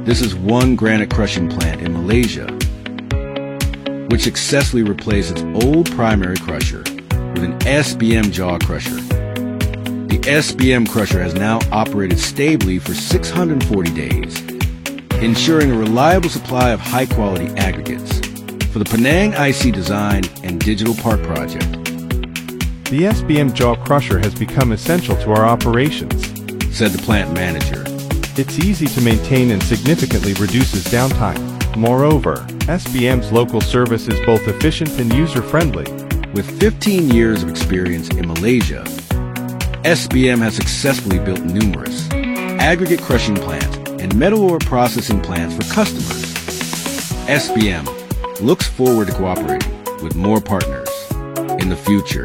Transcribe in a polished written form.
This is one granite crushing plant in Malaysia, which successfully replaced its old primary crusher with an SBM jaw crusher. The SBM crusher has now operated stably for 640 days, ensuring a reliable supply of high-quality aggregates for the Penang IC Design and Digital Park project. The SBM jaw crusher has become essential to our operations, said the plant manager. It's easy to maintain and significantly reduces downtime. Moreover, SBM's local service is both efficient and user-friendly. With 15 years of experience in Malaysia, SBM has successfully built numerous aggregate crushing plants and metal ore processing plants for customers. SBM looks forward to cooperating with more partners in the future.